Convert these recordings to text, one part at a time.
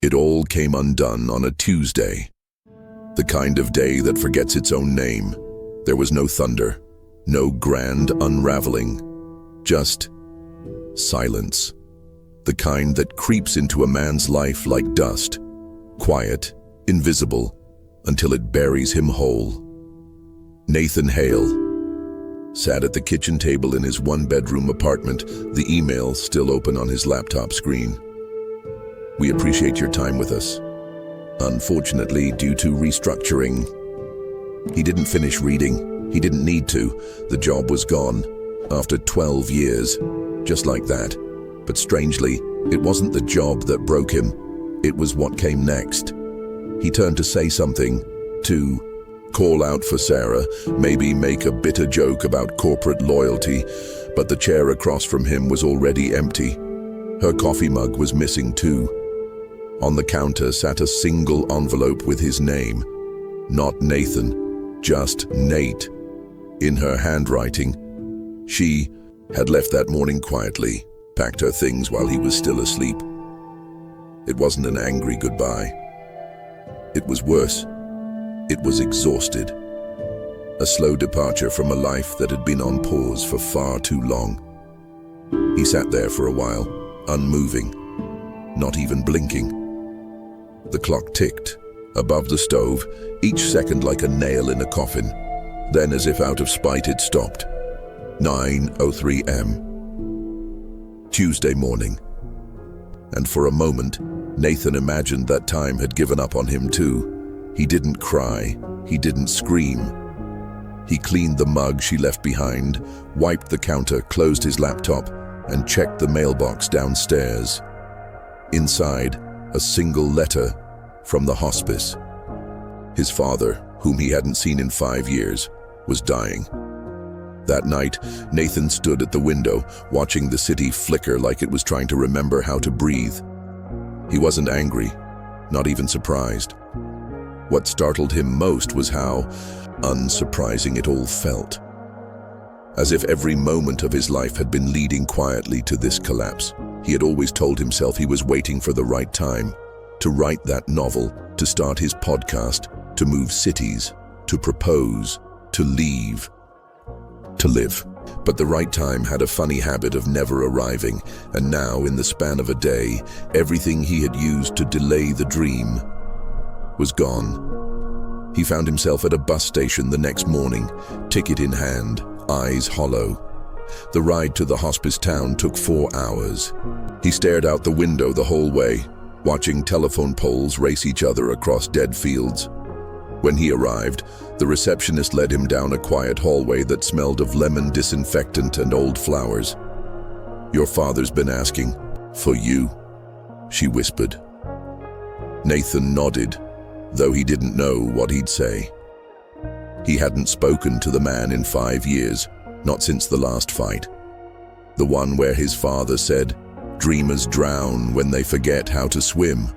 It all came undone on a Tuesday. The kind of day that forgets its own name. There was no thunder, no grand unraveling, just silence. The kind that creeps into a man's life like dust, quiet, invisible, until it buries him whole. Nathan Hale sat at the kitchen table in his one-bedroom apartment, the email still open on his laptop screen. "We appreciate your time with us. Unfortunately, due to restructuring..." He didn't finish reading. He didn't need to. The job was gone. After 12 years. Just like that. But strangely, it wasn't the job that broke him. It was what came next. He turned to say something, to call out for Sarah, maybe make a bitter joke about corporate loyalty, but the chair across from him was already empty. Her coffee mug was missing too. On the counter sat a single envelope with his name. Not Nathan, just Nate. In her handwriting. She had left that morning quietly, packed her things while he was still asleep. It wasn't an angry goodbye. It was worse. It was exhausted. A slow departure from a life that had been on pause for far too long. He sat there for a while, unmoving, not even blinking. The clock ticked, above the stove, each second like a nail in a coffin. Then, as if out of spite, it stopped. 9:03 am. Tuesday morning. And for a moment, Nathan imagined that time had given up on him too. He didn't cry. He didn't scream. He cleaned the mug she left behind, wiped the counter, closed his laptop, and checked the mailbox downstairs. Inside, a single letter from the hospice. His father, whom he hadn't seen in 5 years, was dying. That night, Nathan stood at the window, watching the city flicker like it was trying to remember how to breathe. He wasn't angry, not even surprised. What startled him most was how unsurprising it all felt. As if every moment of his life had been leading quietly to this collapse. He had always told himself he was waiting for the right time, to write that novel, to start his podcast, to move cities, to propose, to leave, to live. But the right time had a funny habit of never arriving, and now, in the span of a day, everything he had used to delay the dream was gone. He found himself at a bus station the next morning, ticket in hand, eyes hollow. The ride to the hospice town took 4 hours. He stared out the window the whole way, watching telephone poles race each other across dead fields. When he arrived, the receptionist led him down a quiet hallway that smelled of lemon disinfectant and old flowers. "Your father's been asking for you," she whispered. Nathan nodded, though he didn't know what he'd say. He hadn't spoken to the man in 5 years, not since the last fight. The one where his father said, "Dreamers drown when they forget how to swim."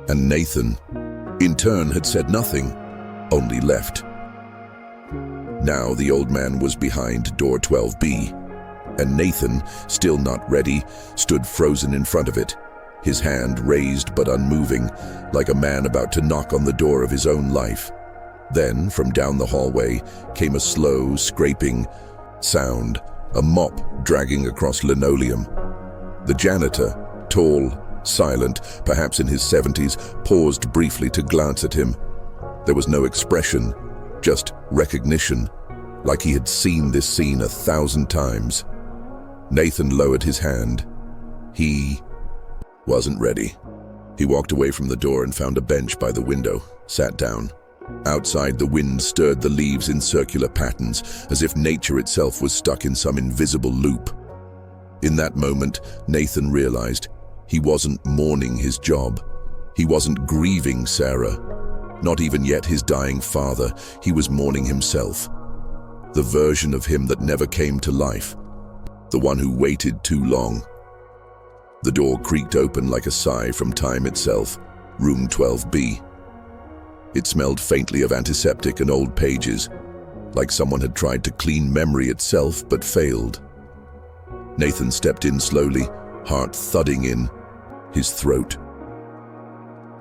And Nathan, in turn, had said nothing, only left. Now the old man was behind door 12B, and Nathan, still not ready, stood frozen in front of it, his hand raised but unmoving, like a man about to knock on the door of his own life. Then, from down the hallway, came a slow, scraping sound, a mop dragging across linoleum. The janitor, tall, silent, perhaps in his 70s, paused briefly to glance at him. There was no expression, just recognition, like he had seen this scene 1,000 times. Nathan lowered his hand. He wasn't ready. He walked away from the door and found a bench by the window, sat down. Outside, the wind stirred the leaves in circular patterns, as if nature itself was stuck in some invisible loop. In that moment, Nathan realized he wasn't mourning his job. He wasn't grieving Sarah. Not even yet his dying father. He was mourning himself. The version of him that never came to life. The one who waited too long. The door creaked open like a sigh from time itself. Room 12B. It smelled faintly of antiseptic and old pages, like someone had tried to clean memory itself but failed. Nathan stepped in slowly, heart thudding in his throat.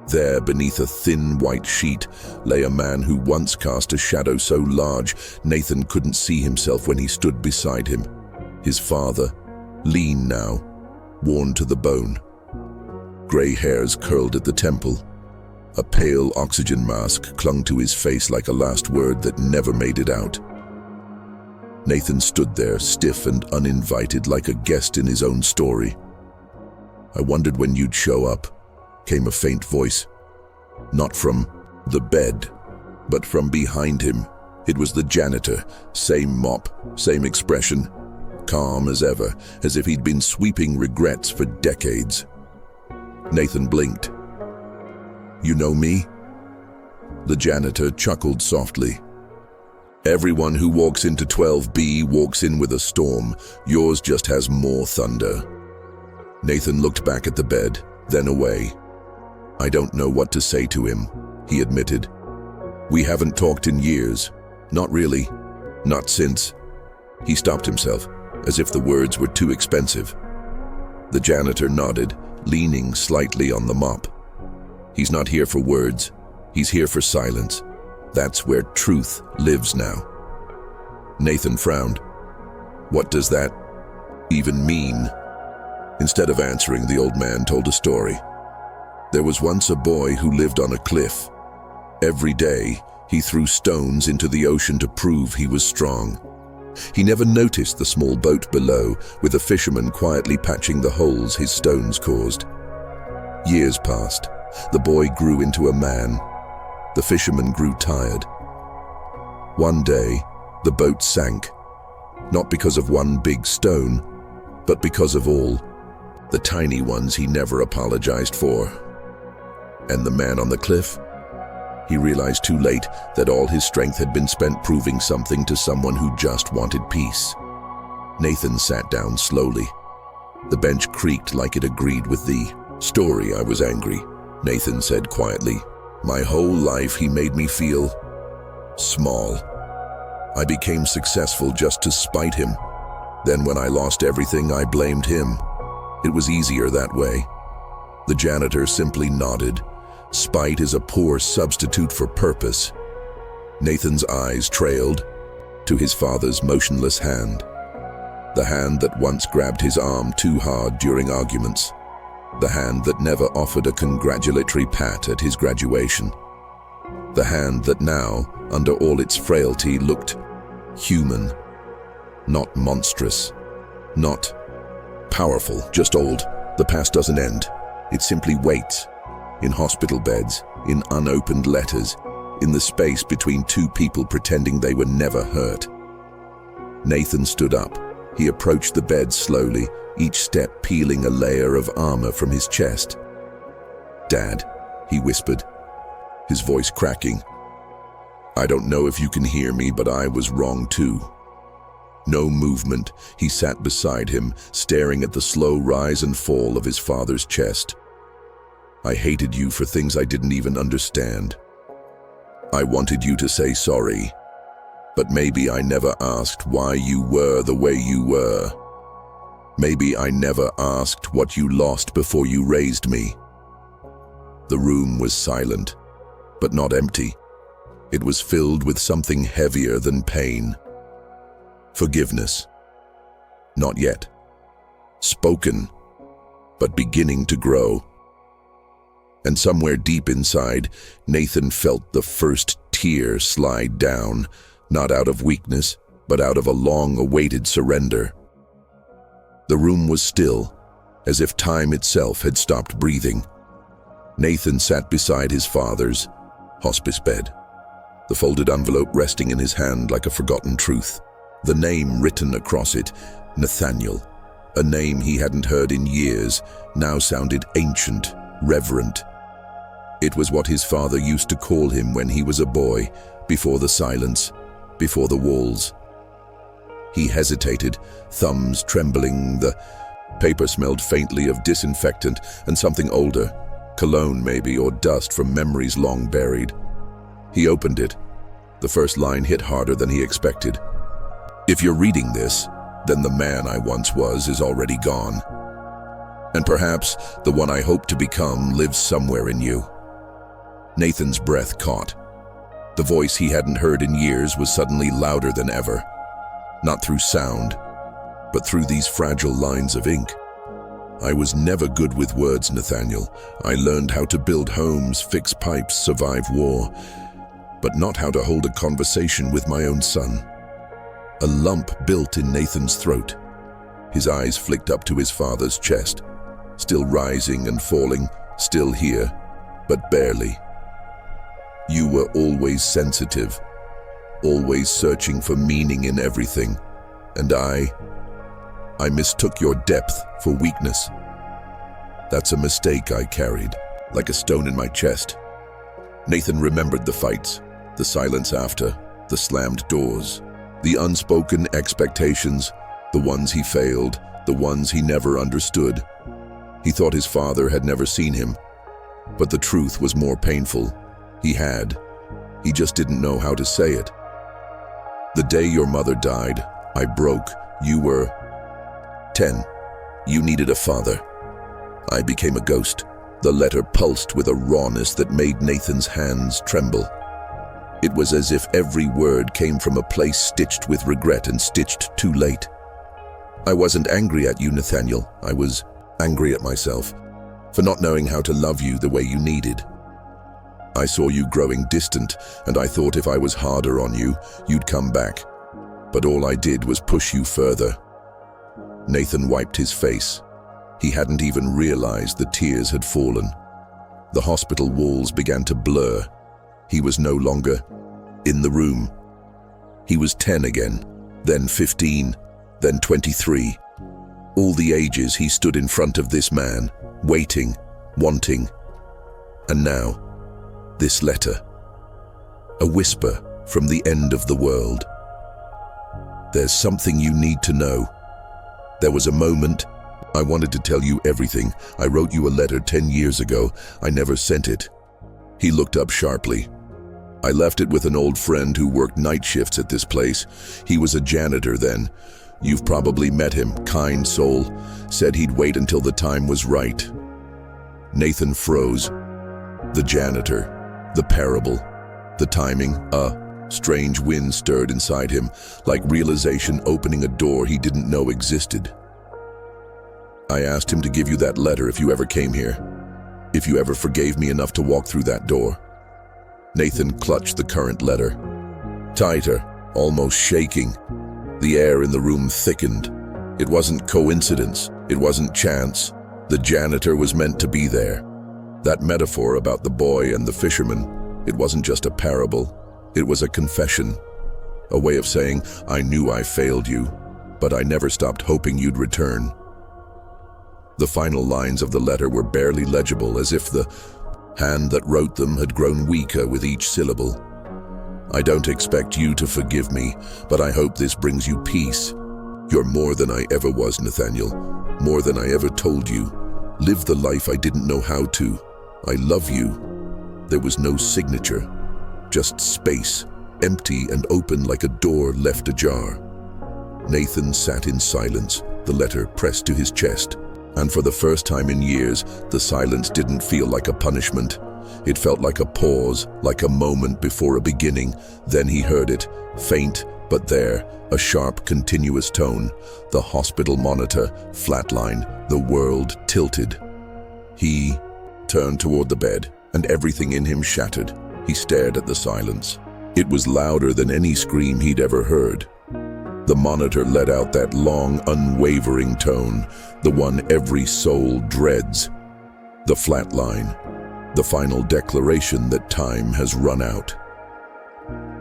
There, beneath a thin white sheet, lay a man who once cast a shadow so large Nathan couldn't see himself when he stood beside him. His father, lean now, worn to the bone. Grey hairs curled at the temple. A pale oxygen mask clung to his face like a last word that never made it out. Nathan stood there, stiff and uninvited, like a guest in his own story. "I wondered when you'd show up," came a faint voice. Not from the bed, but from behind him. It was the janitor, same mop, same expression, calm as ever, as if he'd been sweeping regrets for decades. Nathan blinked. "You know me?" The janitor chuckled softly. "Everyone who walks into 12B walks in with a storm. Yours just has more thunder." Nathan looked back at the bed, then away. "I don't know what to say to him," he admitted. "We haven't talked in years. Not really. Not since." He stopped himself, as if the words were too expensive. The janitor nodded, leaning slightly on the mop. "He's not here for words. He's here for silence. That's where truth lives now." Nathan frowned. "What does that even mean?" Instead of answering, the old man told a story. There was once a boy who lived on a cliff. Every day, he threw stones into the ocean to prove he was strong. He never noticed the small boat below, with a fisherman quietly patching the holes his stones caused. Years passed. The boy grew into a man. The fisherman grew tired. One day, the boat sank, not because of one big stone, but because of all the tiny ones he never apologized for. And the man on the cliff? He realized too late that all his strength had been spent proving something to someone who just wanted peace. Nathan sat down slowly. The bench creaked like it agreed with the story. "I was angry," Nathan said quietly. "My whole life he made me feel small. I became successful just to spite him. Then when I lost everything, I blamed him. It was easier that way." The janitor simply nodded. Spite is a poor substitute for purpose. Nathan's eyes trailed to his father's motionless hand. The hand that once grabbed his arm too hard during arguments. The hand that never offered a congratulatory pat at his graduation. The hand that now, under all its frailty, looked human. Not monstrous. Not powerful, just old. The past doesn't end. It simply waits. In hospital beds, in unopened letters, in the space between two people pretending they were never hurt. Nathan stood up. He approached the bed slowly, each step peeling a layer of armor from his chest. "Dad," he whispered, his voice cracking. "I don't know if you can hear me, but I was wrong too." No movement. He sat beside him, staring at the slow rise and fall of his father's chest. "I hated you for things I didn't even understand. I wanted you to say sorry, but maybe I never asked why you were the way you were. Maybe I never asked what you lost before you raised me." The room was silent, but not empty. It was filled with something heavier than pain. Forgiveness. Not yet. Spoken, but beginning to grow. And somewhere deep inside, Nathan felt the first tear slide down, not out of weakness, but out of a long-awaited surrender. The room was still, as if time itself had stopped breathing. Nathan sat beside his father's hospice bed, the folded envelope resting in his hand like a forgotten truth. The name written across it, Nathaniel, a name he hadn't heard in years, now sounded ancient, reverent. It was what his father used to call him when he was a boy, before the silence, before the walls. He hesitated, thumbs trembling. The paper smelled faintly of disinfectant and something older, cologne maybe, or dust from memories long buried. He opened it. The first line hit harder than he expected. "If you're reading this, then the man I once was is already gone. And perhaps the one I hope to become lives somewhere in you. Nathan's breath caught. The voice he hadn't heard in years was suddenly louder than ever. Not through sound, but through these fragile lines of ink. I was never good with words, Nathaniel. I learned how to build homes, fix pipes, survive war, but not how to hold a conversation with my own son. A lump built in Nathan's throat. His eyes flicked up to his father's chest, still rising and falling, still here, but barely. You were always sensitive, always searching for meaning in everything, and I mistook your depth for weakness. That's a mistake I carried, like a stone in my chest. Nathan remembered the fights, the silence after, the slammed doors, the unspoken expectations, the ones he failed, the ones he never understood. He thought his father had never seen him, but the truth was more painful. He had. He just didn't know how to say it. The day your mother died, I broke. You were 10. You needed a father. I became a ghost. The letter pulsed with a rawness that made Nathan's hands tremble. It was as if every word came from a place stitched with regret and stitched too late. I wasn't angry at you, Nathaniel. I was angry at myself for not knowing how to love you the way you needed. I saw you growing distant, and I thought if I was harder on you, you'd come back. But all I did was push you further. Nathan wiped his face. He hadn't even realized the tears had fallen. The hospital walls began to blur. He was no longer in the room. He was 10 again, then 15, then 23. All the ages he stood in front of this man, waiting, wanting. And now, this letter. A whisper from the end of the world. There's something you need to know. There was a moment. I wanted to tell you everything. I wrote you a letter 10 years ago. I never sent it. He looked up sharply. I left it with an old friend who worked night shifts at this place. He was a janitor then. You've probably met him, kind soul. Said he'd wait until the time was right. Nathan froze. The janitor, the parable, the timing, a strange wind stirred inside him, like realization opening a door he didn't know existed. I asked him to give you that letter if you ever came here, if you ever forgave me enough to walk through that door. Nathan clutched the current letter. Tighter, almost shaking. The air in the room thickened. It wasn't coincidence. It wasn't chance. The janitor was meant to be there. That metaphor about the boy and the fisherman, it wasn't just a parable. It was a confession. A way of saying, I knew I failed you, but I never stopped hoping you'd return. The final lines of the letter were barely legible, as if the hand that wrote them had grown weaker with each syllable. I don't expect you to forgive me, but I hope this brings you peace. You're more than I ever was, Nathaniel, more than I ever told you. Live the life I didn't know how to. I love you. There was no signature, just space, empty and open like a door left ajar. Nathan sat in silence, the letter pressed to his chest, and for the first time in years, the silence didn't feel like a punishment. It felt like a pause, like a moment before a beginning. Then he heard it, faint but there, a sharp, continuous tone. The hospital monitor, flatline, the world tilted. He turned toward the bed, and everything in him shattered. He stared at the silence. It was louder than any scream he'd ever heard. The monitor let out that long, unwavering tone, the one every soul dreads. The flatline, the final declaration that time has run out.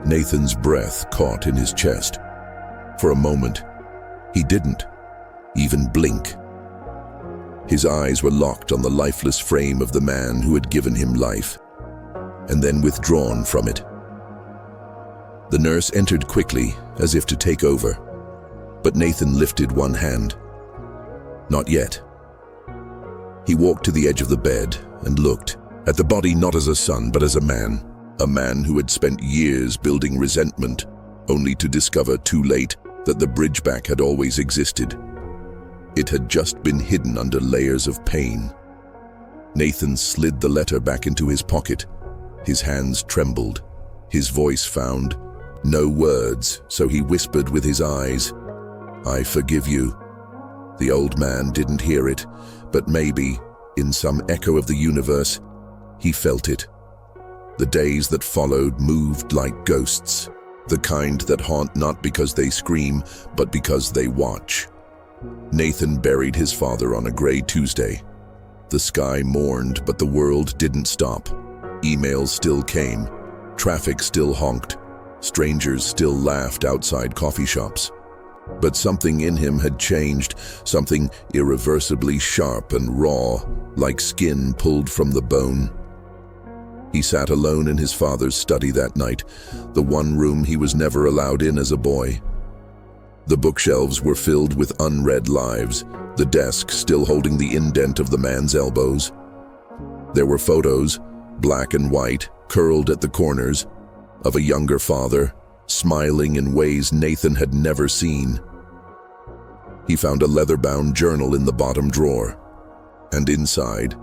Nathan's breath caught in his chest. For a moment, he didn't even blink. His eyes were locked on the lifeless frame of the man who had given him life, and then withdrawn from it. The nurse entered quickly, as if to take over, but Nathan lifted one hand. Not yet. He walked to the edge of the bed and looked at the body not as a son, but as a man who had spent years building resentment, only to discover too late that the bridge back had always existed. It had just been hidden under layers of pain. Nathan slid the letter back into his pocket. His hands trembled. His voice found no words, so he whispered with his eyes, "I forgive you." The old man didn't hear it, but maybe, in some echo of the universe, he felt it. The days that followed moved like ghosts, the kind that haunt not because they scream, but because they watch. Nathan buried his father on a gray Tuesday. The sky mourned, but the world didn't stop. Emails still came. Traffic still honked. Strangers still laughed outside coffee shops. But something in him had changed, something irreversibly sharp and raw, like skin pulled from the bone. He sat alone in his father's study that night, the one room he was never allowed in as a boy. The bookshelves were filled with unread lives, the desk still holding the indent of the man's elbows. There were photos, black and white, curled at the corners, of a younger father, smiling in ways Nathan had never seen. He found a leather-bound journal in the bottom drawer, and inside,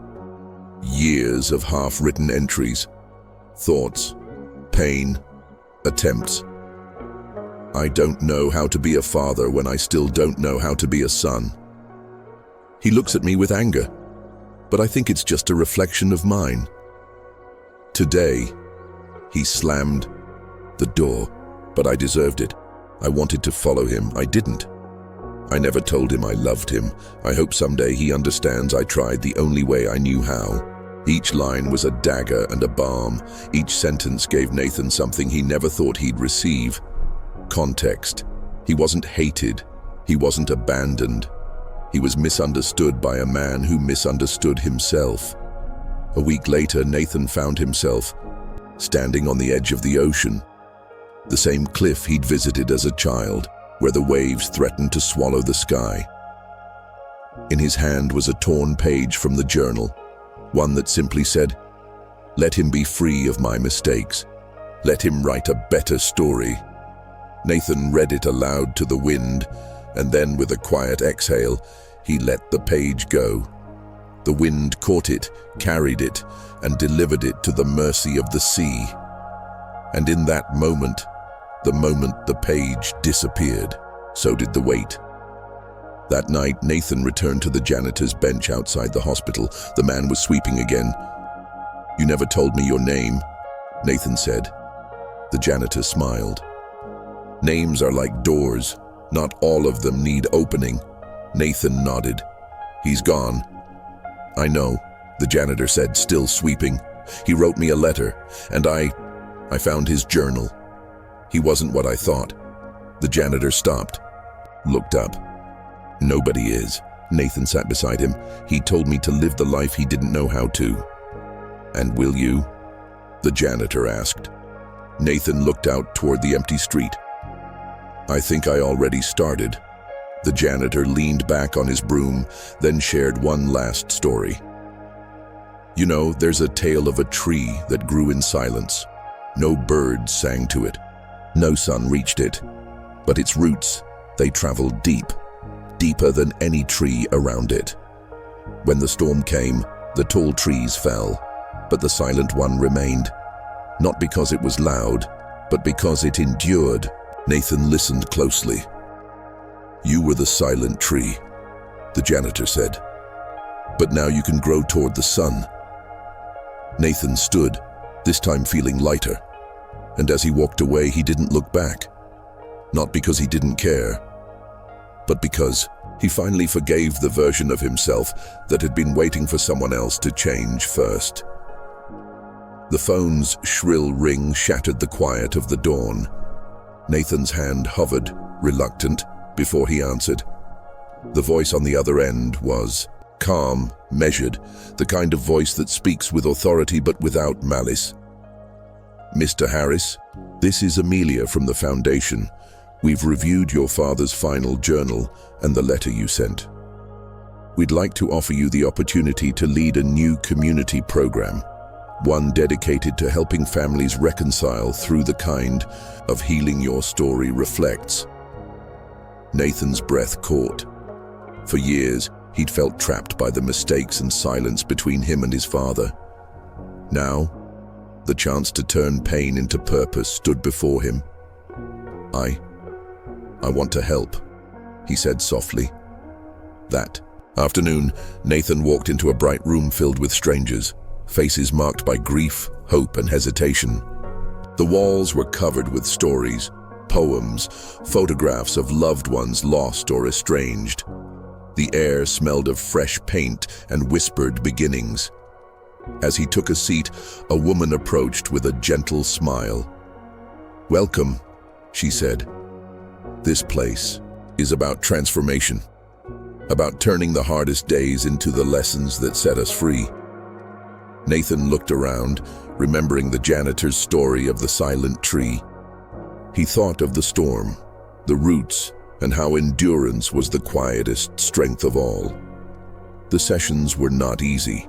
years of half-written entries, thoughts, pain, attempts. I don't know how to be a father when I still don't know how to be a son. He looks at me with anger, but I think it's just a reflection of mine. Today, he slammed the door, but I deserved it. I wanted to follow him. I didn't. I never told him I loved him. I hope someday he understands I tried the only way I knew how. Each line was a dagger and a balm. Each sentence gave Nathan something he never thought he'd receive. Context. He wasn't hated. He wasn't abandoned. He was misunderstood by a man who misunderstood himself. A week later, Nathan found himself standing on the edge of the ocean, the same cliff he'd visited as a child, where the waves threatened to swallow the sky. In his hand was a torn page from the journal, one that simply said, "Let him be free of my mistakes. Let him write a better story." Nathan read it aloud to the wind, and then with a quiet exhale, he let the page go. The wind caught it, carried it, and delivered it to the mercy of the sea. And in that moment, the moment the page disappeared, so did the weight. That night, Nathan returned to the janitor's bench outside the hospital. The man was sweeping again. "You never told me your name," Nathan said. The janitor smiled. "Names are like doors. Not all of them need opening." Nathan nodded. "He's gone." "I know," the janitor said, still sweeping. "He wrote me a letter, and I found his journal. He wasn't what I thought." The janitor stopped, looked up. "Nobody is." Nathan sat beside him. "He told me to live the life he didn't know how to." "And will you?" the janitor asked. Nathan looked out toward the empty street. "I think I already started." The janitor leaned back on his broom, then shared one last story. "You know, there's a tale of a tree that grew in silence. No birds sang to it. No sun reached it. But its roots, they traveled deep, deeper than any tree around it. When the storm came, the tall trees fell, but the silent one remained. Not because it was loud, but because it endured." Nathan listened closely. "You were the silent tree," the janitor said. "But now you can grow toward the sun." Nathan stood, this time feeling lighter. And as he walked away, he didn't look back. Not because he didn't care, but because he finally forgave the version of himself that had been waiting for someone else to change first. The phone's shrill ring shattered the quiet of the dawn. Nathan's hand hovered, reluctant, before he answered. The voice on the other end was calm, measured, the kind of voice that speaks with authority but without malice. "Mr. Harris, this is Amelia from the Foundation. We've reviewed your father's final journal and the letter you sent. We'd like to offer you the opportunity to lead a new community program, one dedicated to helping families reconcile through the kind of healing your story reflects." Nathan's breath caught. For years, he'd felt trapped by the mistakes and silence between him and his father. Now, The chance to turn pain into purpose stood before him. I want to help," he said softly. That afternoon, Nathan walked into a bright room filled with strangers, faces marked by grief, hope, and hesitation. The walls were covered with stories, poems, photographs of loved ones lost or estranged. The air smelled of fresh paint and whispered beginnings. As he took a seat, a woman approached with a gentle smile. "Welcome," she said. "This place is about transformation, about turning the hardest days into the lessons that set us free." Nathan looked around, remembering the janitor's story of the silent tree. He thought of the storm, the roots, and how endurance was the quietest strength of all. The sessions were not easy.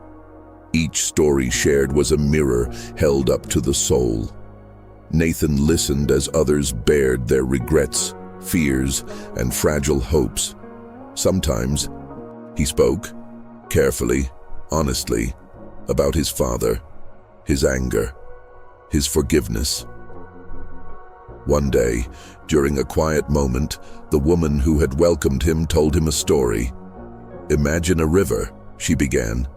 Each story shared was a mirror held up to the soul. Nathan listened as others bared their regrets, fears, and fragile hopes. Sometimes he spoke, carefully, honestly, about his father, his anger, his forgiveness. One day, during a quiet moment, the woman who had welcomed him told him a story. "Imagine a river," she began.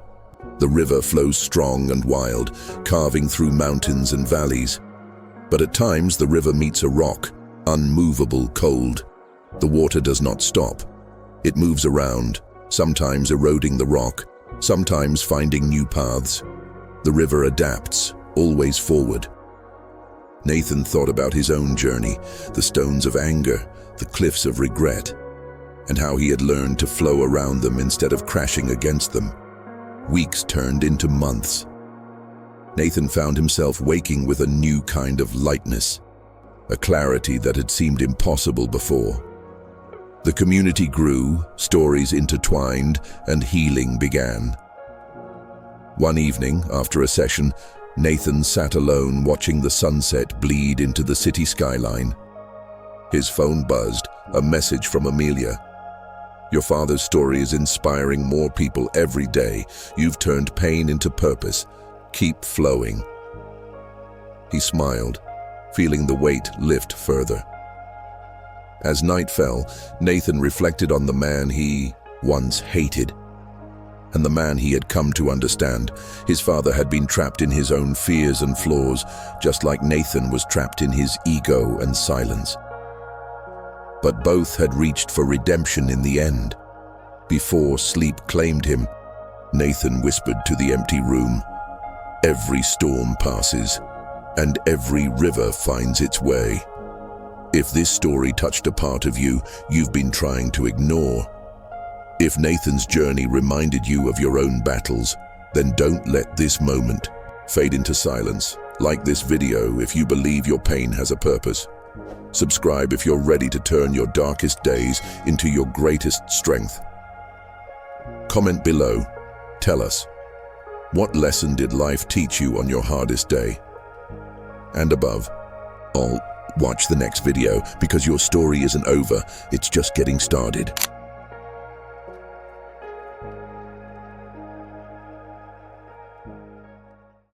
"The river flows strong and wild, carving through mountains and valleys. But at times the river meets a rock, unmovable, cold. The water does not stop. It moves around, sometimes eroding the rock, sometimes finding new paths. The river adapts, always forward." Nathan thought about his own journey, the stones of anger, the cliffs of regret, and how he had learned to flow around them instead of crashing against them. Weeks turned into months. Nathan found himself waking with a new kind of lightness, a clarity that had seemed impossible before. The community grew, stories intertwined, and healing began. One evening, after a session, Nathan sat alone watching the sunset bleed into the city skyline. His phone buzzed, a message from Amelia. "Your father's story is inspiring more people every day. You've turned pain into purpose. Keep flowing." He smiled, feeling the weight lift further. As night fell, Nathan reflected on the man he once hated, and the man he had come to understand. His father had been trapped in his own fears and flaws, just like Nathan was trapped in his ego and silence. But both had reached for redemption in the end. Before sleep claimed him, Nathan whispered to the empty room, "Every storm passes, and every river finds its way. If this story touched a part of you you've been trying to ignore, if Nathan's journey reminded you of your own battles, then don't let this moment fade into silence. Like this video if you believe your pain has a purpose. Subscribe if you're ready to turn your darkest days into your greatest strength. Comment below. Tell us, what lesson did life teach you on your hardest day? And above all, watch the next video because your story isn't over, it's just getting started.